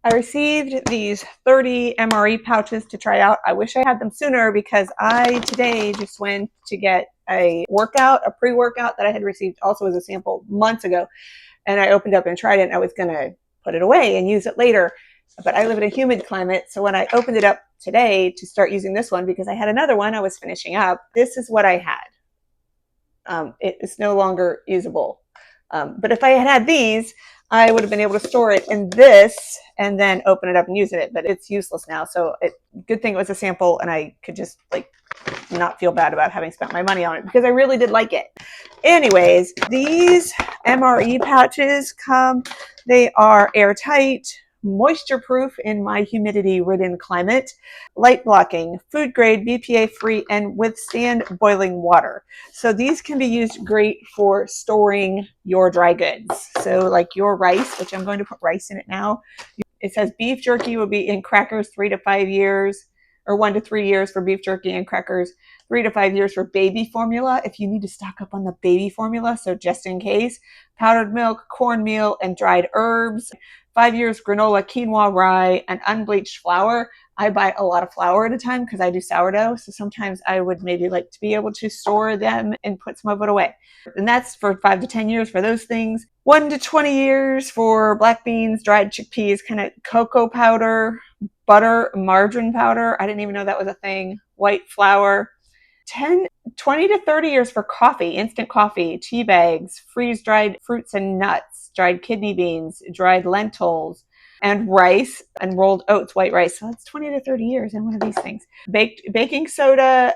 I received these 30 MRE pouches to try out. I wish I had them sooner because I today just went to get a workout, a pre-workout that I had received also as a sample months ago. And I opened up and tried it and I was going to put it away and use it later. But I live in a humid climate. So when I opened it up today to start using this one, because I had another one I was finishing up, this is what I had. It is no longer usable. But if I had had these, I would have been able to store it in this and then open it up and use it, but it's useless now. So good thing it was a sample and I could just like not feel bad about having spent my money on it because I really did like it. Anyways, these MRE pouches they are airtight, moisture proof in my humidity ridden climate, light blocking, food grade, BPA free, and withstand boiling water. So these can be used great for storing your dry goods. So like your rice, which I'm going to put rice in it now. It says beef jerky will be in crackers 3 to 5 years, or 1 to 3 years for beef jerky and crackers, 3 to 5 years for baby formula. If you need to stock up on the baby formula, so just in case, powdered milk, cornmeal, and dried herbs. 5 years granola, quinoa, rye, and unbleached flour. I buy a lot of flour at a time because I do sourdough. So sometimes I would maybe like to be able to store them and put some of it away. And that's for 5 to 10 years for those things. 1 to 20 years for black beans, dried chickpeas, kind of cocoa powder, butter, margarine powder. I didn't even know that was a thing. White flour. 20 to 30 years for coffee, instant coffee, tea bags, freeze-dried fruits and nuts, dried kidney beans, dried lentils, and rice and rolled oats, white rice. So that's 20 to 30 years in one of these things. Baking soda,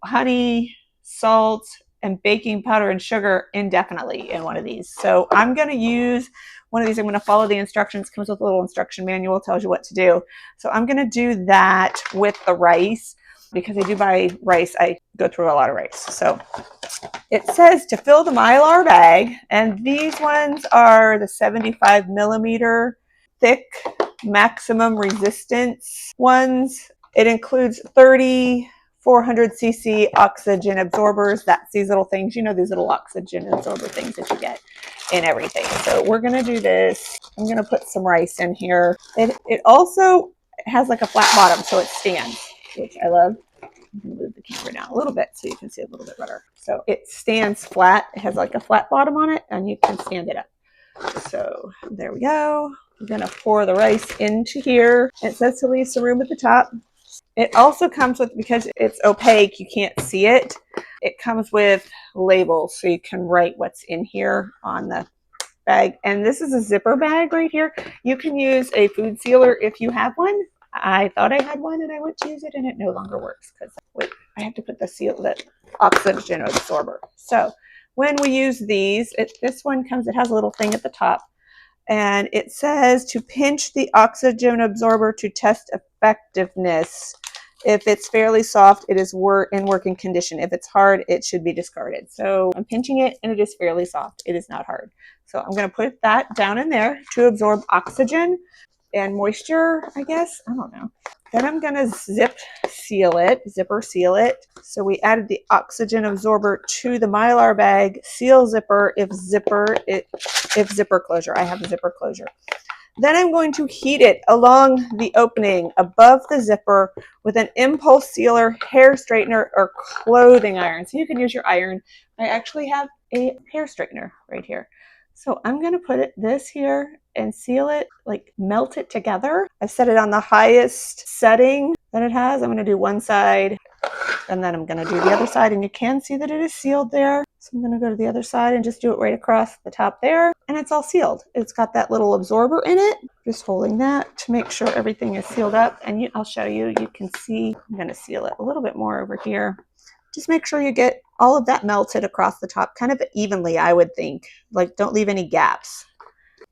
honey, salt, and baking powder and sugar indefinitely in one of these. So I'm going to use one of these. I'm going to follow the instructions. It comes with a little instruction manual, tells you what to do. So I'm going to do that with the rice. Because I do buy rice, I go through a lot of rice. So it says to fill the Mylar bag, and these ones are the 75 millimeter thick maximum resistance ones. It includes 30 400 cc oxygen absorbers. That's these little things, you know, these little oxygen absorber things that you get in everything. So we're going to do this. I'm going to put some rice in here. It also has like a flat bottom, so it stands, which I love. I'm going to move the camera down a little bit so you can see a little bit better. So it stands flat. It has like a flat bottom on it, and you can stand it up. So there we go. I'm going to pour the rice into here. It says to leave some room at the top. It also comes with, because it's opaque, you can't see it. It comes with labels so you can write what's in here on the bag. And this is a zipper bag right here. You can use a food sealer if you have one. I thought I had one and I went to use it and it no longer works because I have to put the oxygen absorber. So when we use these, this one comes, it has a little thing at the top and it says to pinch the oxygen absorber to test effectiveness. If it's fairly soft, it is in working condition. If it's hard, it should be discarded. So I'm pinching it and it is fairly soft. It is not hard. So I'm going to put that down in there to absorb oxygen and moisture, I guess. I don't know. Then I'm going to zipper seal it. So we added the oxygen absorber to the Mylar bag, seal zipper if zipper closure. I have a zipper closure. Then I'm going to heat it along the opening above the zipper with an impulse sealer, hair straightener, or clothing iron. So you can use your iron. I actually have a hair straightener right here. So I'm going to put this here and seal it, like melt it together. I set it on the highest setting that it has. I'm going to do one side and then I'm going to do the other side, and you can see that it is sealed there. So I'm going to go to the other side and just do it right across the top there, and it's all sealed. It's got that little absorber in it. Just holding that to make sure everything is sealed up, and I'll show you. You can see I'm going to seal it a little bit more over here. Just make sure you get all of that melted across the top kind of evenly, I would think. Like, don't leave any gaps.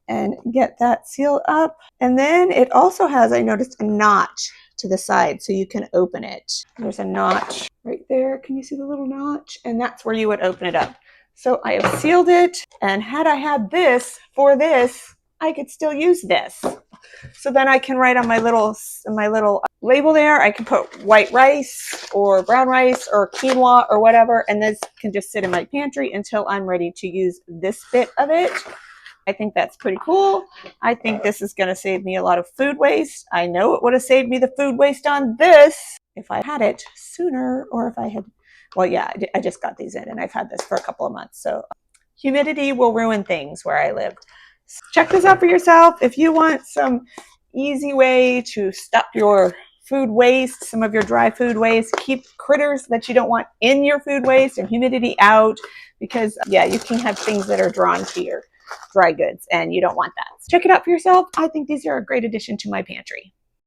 And get that sealed up. And then it also has, I noticed, a notch to the side so you can open it. There's a notch right there. Can you see the little notch? And that's where you would open it up. So I have sealed it, and had I had this for this, I could still use this. So then I can write on my little label there, I can put white rice or brown rice or quinoa or whatever, and this can just sit in my pantry until I'm ready to use this bit of it. I think that's pretty cool. I think this is going to save me a lot of food waste. I know it would have saved me the food waste on this if I had it sooner, or if I had, well, yeah, I just got these in and I've had this for a couple of months. So humidity will ruin things where I live. Check this out for yourself. If you want some easy way to stop your food waste, some of your dry food waste, keep critters that you don't want in your food waste and humidity out, because yeah, you can have things that are drawn to your dry goods and you don't want that. So check it out for yourself. I think these are a great addition to my pantry.